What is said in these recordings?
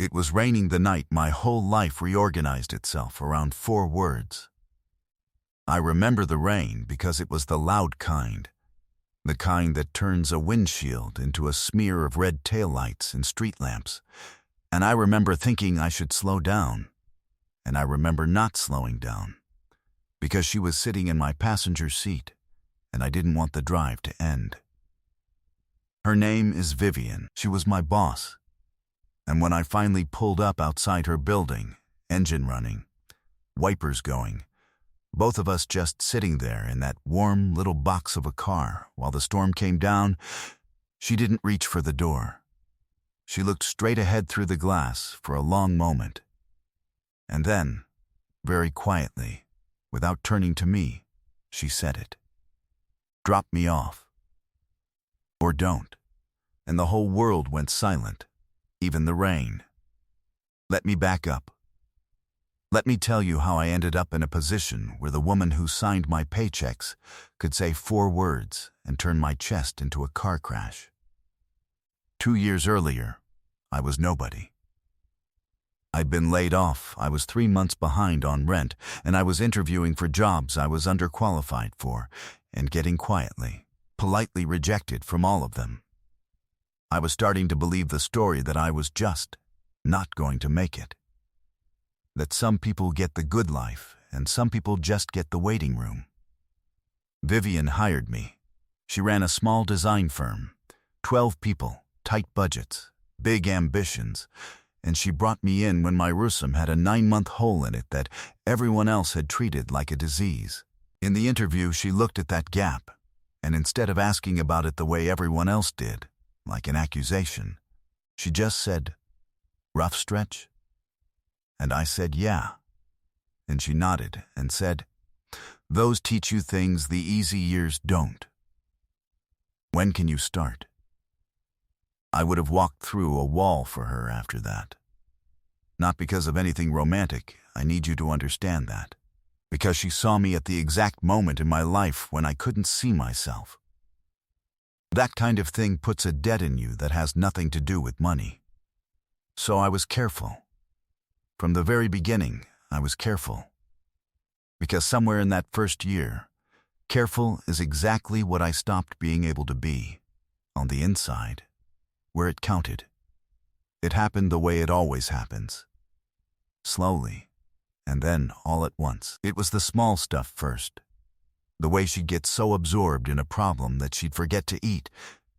It was raining the night my whole life reorganized itself around 4 words. I remember the rain because it was the loud kind, the kind that turns a windshield into a smear of red taillights and street lamps. And I remember thinking I should slow down, and I remember not slowing down, because she was sitting in my passenger seat, and I didn't want the drive to end. Her name is Vivian. She was my boss. And when I finally pulled up outside her building, engine running, wipers going, both of us just sitting there in that warm little box of a car while the storm came down, she didn't reach for the door. She looked straight ahead through the glass for a long moment. And then, very quietly, without turning to me, she said it. Drop me off. Or don't. And the whole world went silent, even the rain. Let me back up. Let me tell you how I ended up in a position where the woman who signed my paychecks could say 4 words and turn my chest into a car crash. 2 years earlier, I was nobody. I'd been laid off, I was 3 months behind on rent, and I was interviewing for jobs I was underqualified for, and getting politely rejected from all of them. I was starting to believe the story that I was just not going to make it. That some people get the good life, and some people just get the waiting room. Vivian hired me. She ran a small design firm, 12 people, tight budgets, big ambitions, and she brought me in when my resume had a 9-month hole in it that everyone else had treated like a disease. In the interview, she looked at that gap, and instead of asking about it the way everyone else did, like an accusation, she just said, "Rough stretch?" And I said, "Yeah." And she nodded and said, "Those teach you things the easy years don't. When can you start?" I would have walked through a wall for her after that. Not because of anything romantic, I need you to understand that. Because she saw me at the exact moment in my life when I couldn't see myself. That kind of thing puts a debt in you that has nothing to do with money. So I was careful. From the very beginning, I was careful. Because somewhere in that first year, careful is exactly what I stopped being able to be, on the inside, where it counted. It happened the way it always happens. Slowly, and then all at once. It was the small stuff first. The way she'd get so absorbed in a problem that she'd forget to eat,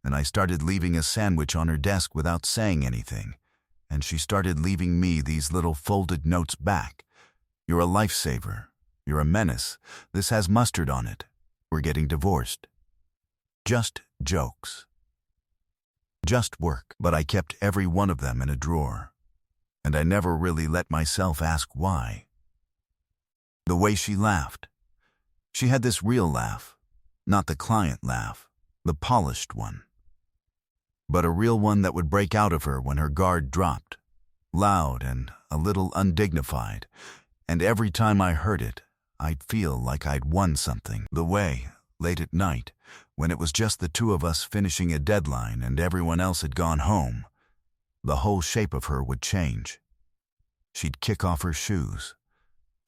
and I started leaving a sandwich on her desk without saying anything, and she started leaving me these little folded notes back. "You're a lifesaver. You're a menace. This has mustard on it. We're getting divorced." Just jokes. Just work. But I kept every one of them in a drawer, and I never really let myself ask why. The way she laughed. She had this real laugh, not the client laugh, the polished one, but a real one that would break out of her when her guard dropped, loud and a little undignified, and every time I heard it, I'd feel like I'd won something. The way, late at night, when it was just the 2 of us finishing a deadline and everyone else had gone home, the whole shape of her would change. She'd kick off her shoes.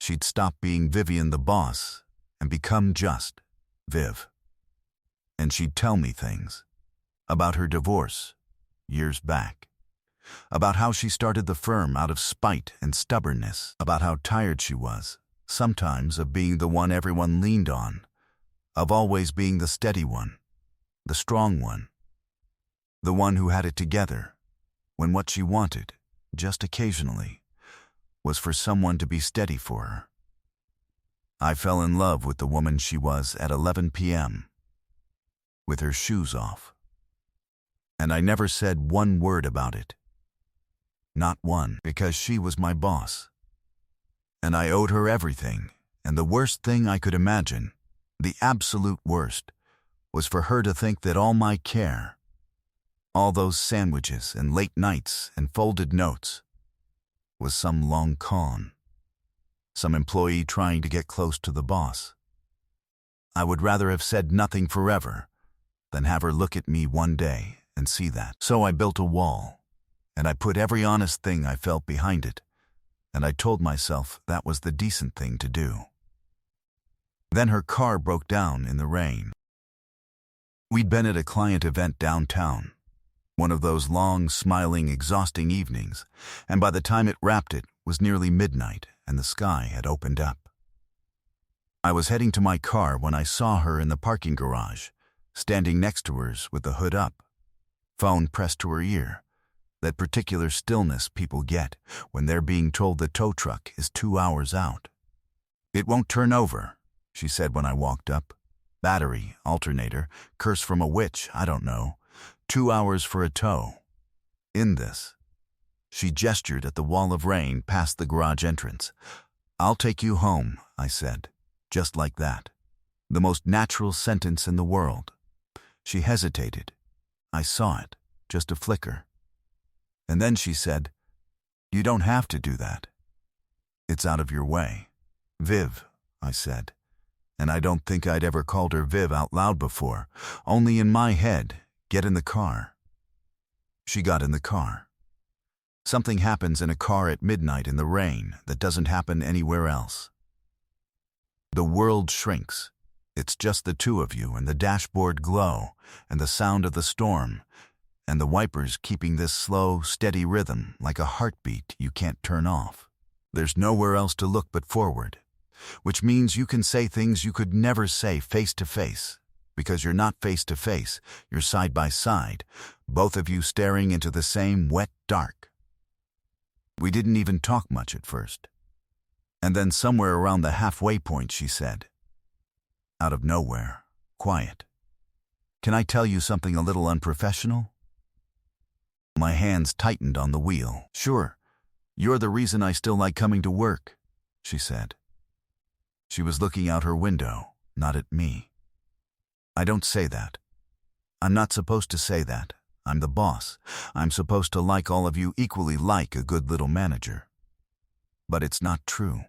She'd stop being Vivian the boss and become just Viv. And she'd tell me things about her divorce years back, about how she started the firm out of spite and stubbornness, about how tired she was, sometimes of being the one everyone leaned on, of always being the steady one, the strong one, the one who had it together, when what she wanted, just occasionally, was for someone to be steady for her. I fell in love with the woman she was at 11 p.m., with her shoes off. And I never said one word about it. Not one, because she was my boss. And I owed her everything, and the worst thing I could imagine, the absolute worst, was for her to think that all my care, all those sandwiches and late nights and folded notes, was some long con. Some employee trying to get close to the boss. I would rather have said nothing forever than have her look at me one day and see that. So I built a wall, and I put every honest thing I felt behind it, and I told myself that was the decent thing to do. Then her car broke down in the rain. We'd been at a client event downtown, one of those long, smiling, exhausting evenings, and by the time it wrapped it was nearly midnight and the sky had opened up. I was heading to my car when I saw her in the parking garage, standing next to hers with the hood up, phone pressed to her ear, that particular stillness people get when they're being told the tow truck is 2 hours out. "It won't turn over," she said when I walked up. "Battery, alternator, curse from a witch, I don't know. 2 hours for a tow." In this, she gestured at the wall of rain past the garage entrance. "I'll take you home," I said, just like that. The most natural sentence in the world. She hesitated. I saw it, just a flicker. And then she said, "You don't have to do that. It's out of your way." "Viv," I said, and I don't think I'd ever called her Viv out loud before, only in my head. "Get in the car." She got in the car. Something happens in a car at midnight in the rain that doesn't happen anywhere else. The world shrinks. It's just the two of you and the dashboard glow and the sound of the storm and the wipers keeping this slow, steady rhythm like a heartbeat you can't turn off. There's nowhere else to look but forward, which means you can say things you could never say face to face, because you're not face to face, you're side by side, both of you staring into the same wet dark. We didn't even talk much at first. And then somewhere around the halfway point she said, out of nowhere, quiet, "Can I tell you something a little unprofessional?" My hands tightened on the wheel. "Sure, you're the reason I still like coming to work," she said. She was looking out her window, not at me. I don't say that. I'm not supposed to say that. I'm the boss. I'm supposed to like all of you equally like a good little manager. But it's not true.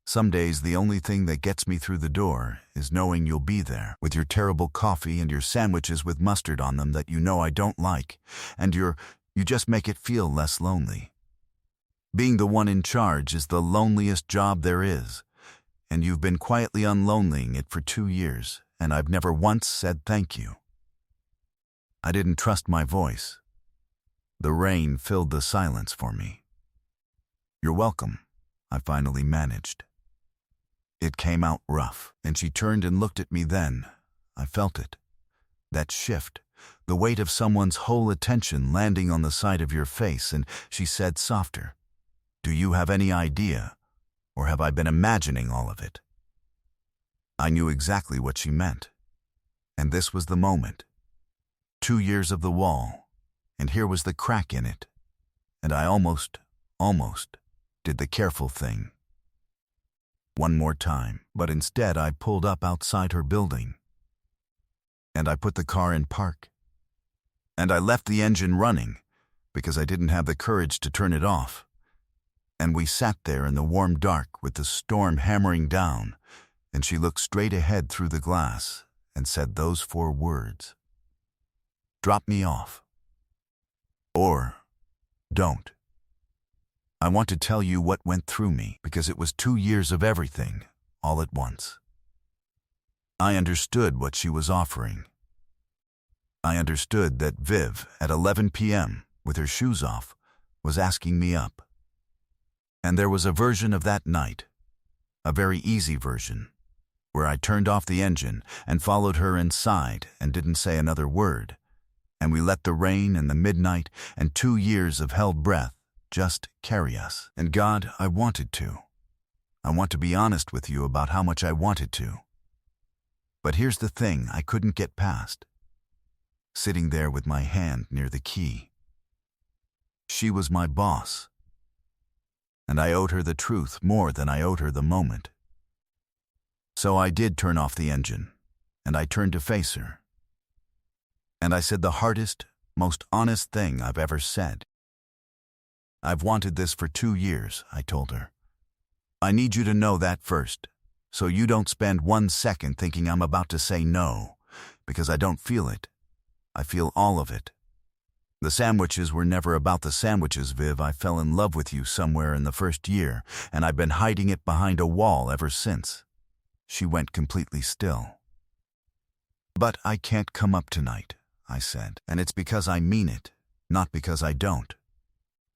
Some days the only thing that gets me through the door is knowing you'll be there with your terrible coffee and your sandwiches with mustard on them that you know I don't like, and you just make it feel less lonely. Being the one in charge is the loneliest job there is, and you've been quietly unlonelying it for 2 years, and I've never once said thank you. I didn't trust my voice. The rain filled the silence for me. "You're welcome," I finally managed. It came out rough, and she turned and looked at me then. I felt it. That shift, the weight of someone's whole attention landing on the side of your face, and she said softer, "Do you have any idea, or have I been imagining all of it?" I knew exactly what she meant, and this was the moment. 2 years of the wall, and here was the crack in it, and I almost did the careful thing. One more time, but instead I pulled up outside her building. And I put the car in park. And I left the engine running, because I didn't have the courage to turn it off. And we sat there in the warm dark with the storm hammering down, and she looked straight ahead through the glass and said those 4 words. "Drop me off. Or don't." I want to tell you what went through me, because it was 2 years of everything, all at once. I understood what she was offering. I understood that Viv, at 11 p.m., with her shoes off, was asking me up. And there was a version of that night, a very easy version, where I turned off the engine and followed her inside and didn't say another word, and we let the rain and the midnight and 2 years of held breath just carry us. And God, I wanted to. I want to be honest with you about how much I wanted to. But here's the thing I couldn't get past. Sitting there with my hand near the key. She was my boss. And I owed her the truth more than I owed her the moment. So I did turn off the engine, and I turned to face her. And I said the hardest, most honest thing I've ever said. "I've wanted this for 2 years," I told her. "I need you to know that first, so you don't spend 1 second thinking I'm about to say no, because I don't feel it. I feel all of it. The sandwiches were never about the sandwiches, Viv. I fell in love with you somewhere in the first year, and I've been hiding it behind a wall ever since. She went completely still. But I can't come up tonight, I said, and it's because I mean it, not because I don't.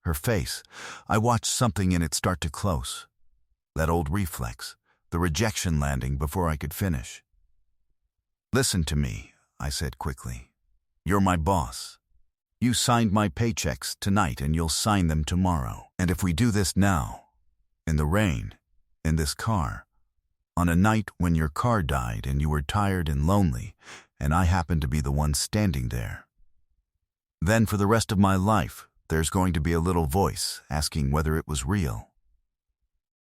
Her face, I watched something in it start to close. That old reflex, the rejection landing before I could finish. Listen to me, I said quickly. You're my boss. You signed my paychecks tonight and you'll sign them tomorrow. And if we do this now, in the rain, in this car, on a night when your car died and you were tired and lonely, and I happened to be the one standing there, then for the rest of my life, there's going to be a little voice asking whether it was real,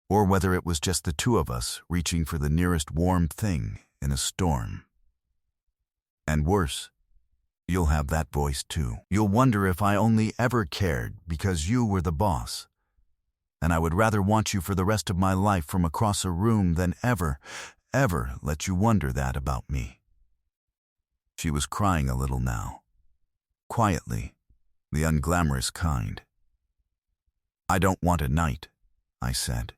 or whether it was just the two of us reaching for the nearest warm thing in a storm. And worse, you'll have that voice too. You'll wonder if I only ever cared because you were the boss. And I would rather want you for the rest of my life from across a room than ever let you wonder that about me. She was crying a little now. Quietly, the unglamorous kind. I don't want a night, I said.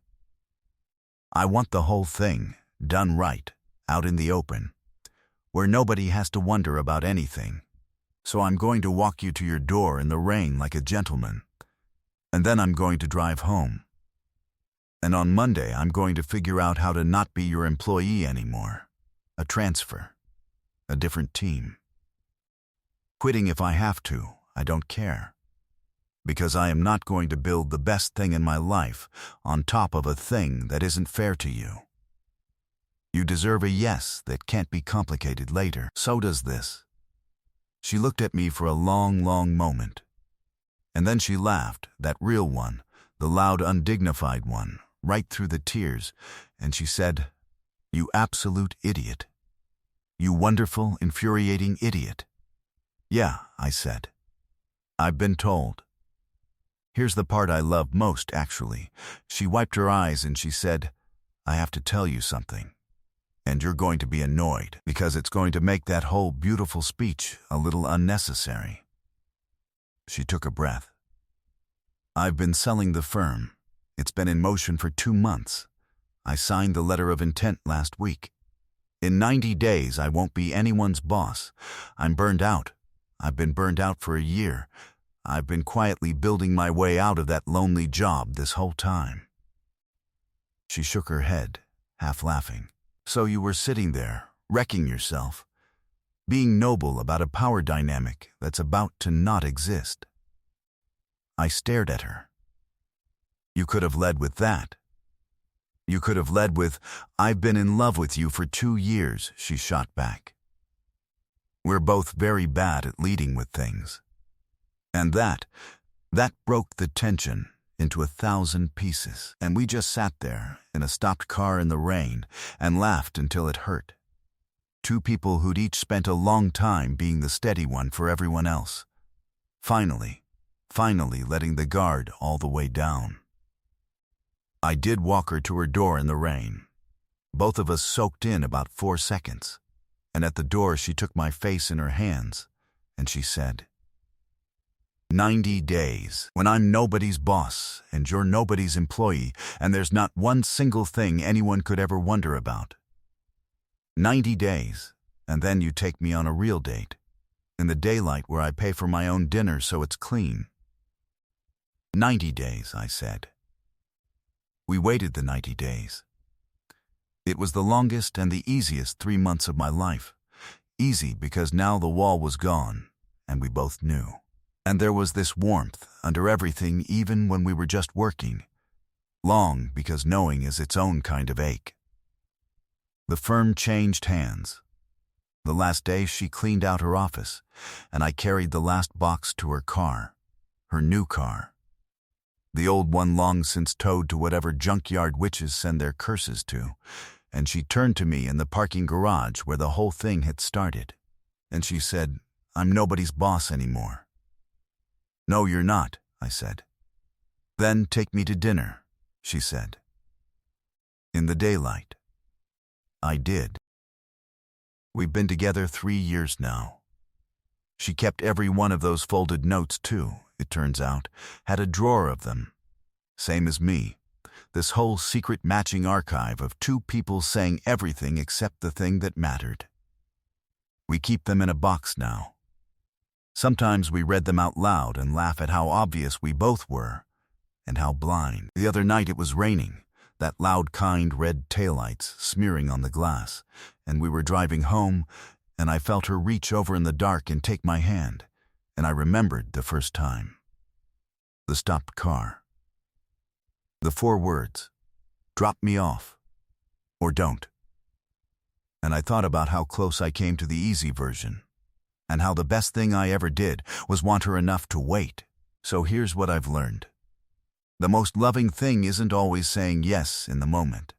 I want the whole thing, done right, out in the open, where nobody has to wonder about anything. So I'm going to walk you to your door in the rain like a gentleman. And then I'm going to drive home. And on Monday, I'm going to figure out how to not be your employee anymore. A transfer. A different team. Quitting if I have to, I don't care. Because I am not going to build the best thing in my life on top of a thing that isn't fair to you. You deserve a yes that can't be complicated later. So does this. She looked at me for a long, long moment. And then she laughed, that real one, the loud, undignified one, right through the tears, and she said, "You absolute idiot. You wonderful, infuriating idiot." "Yeah," I said. "I've been told." Here's the part I love most, actually. She wiped her eyes and she said, "I have to tell you something. And you're going to be annoyed, because it's going to make that whole beautiful speech a little unnecessary." She took a breath. "I've been selling the firm. It's been in motion for 2 months. I signed the letter of intent last week. In 90 days, I won't be anyone's boss. I'm burned out. I've been burned out for a year. I've been quietly building my way out of that lonely job this whole time." She shook her head, half laughing. "So you were sitting there, wrecking yourself, being noble about a power dynamic that's about to not exist." I stared at her. "You could have led with that. You could have led with, 'I've been in love with you for 2 years,'" she shot back. "We're both very bad at leading with things." And that broke the tension into 1,000 pieces. And we just sat there in a stopped car in the rain and laughed until it hurt. Two people who'd each spent a long time being the steady one for everyone else. Finally letting the guard all the way down. I did walk her to her door in the rain. Both of us soaked in about 4 seconds. And at the door she took my face in her hands and she said, 90 days, when I'm nobody's boss and you're nobody's employee and there's not one single thing anyone could ever wonder about. 90 days, and then you take me on a real date, in the daylight where I pay for my own dinner so it's clean." 90 days, I said. We waited the 90 days. It was the longest and the easiest 3 months of my life. Easy because now the wall was gone, and we both knew. And there was this warmth under everything even when we were just working. Long because knowing is its own kind of ache. The firm changed hands. The last day she cleaned out her office, and I carried the last box to her car, her new car. The old one long since towed to whatever junkyard witches send their curses to, and she turned to me in the parking garage where the whole thing had started, and she said, "I'm nobody's boss anymore." "No, you're not," I said. "Then take me to dinner," she said. In the daylight. I did. We've been together 3 years now. She kept every one of those folded notes too, it turns out, had a drawer of them. Same as me. This whole secret matching archive of two people saying everything except the thing that mattered. We keep them in a box now. Sometimes we read them out loud and laugh at how obvious we both were, and how blind. The other night it was raining, that loud kind red taillights smearing on the glass, and we were driving home, and I felt her reach over in the dark and take my hand, and I remembered the first time. The stopped car. The 4 words, drop me off, or don't. And I thought about how close I came to the easy version, and how the best thing I ever did was want her enough to wait. So here's what I've learned. The most loving thing isn't always saying yes in the moment.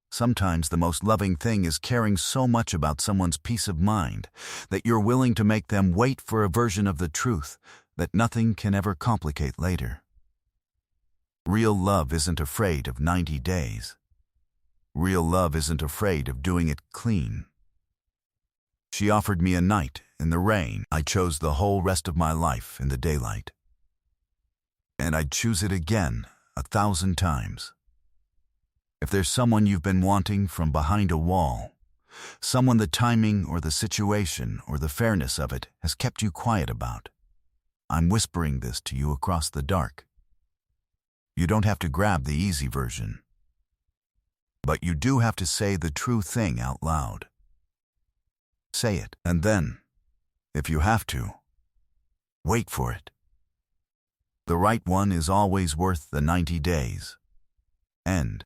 Sometimes the most loving thing is caring so much about someone's peace of mind that you're willing to make them wait for a version of the truth that nothing can ever complicate later. Real love isn't afraid of 90 days. Real love isn't afraid of doing it clean. She offered me a night in the rain. I chose the whole rest of my life in the daylight. And I'd choose it again 1,000 times. If there's someone you've been wanting from behind a wall, someone the timing or the situation or the fairness of it has kept you quiet about, I'm whispering this to you across the dark. You don't have to grab the easy version. But you do have to say the true thing out loud. Say it, and then, if you have to, wait for it. The right one is always worth the 90 days. End.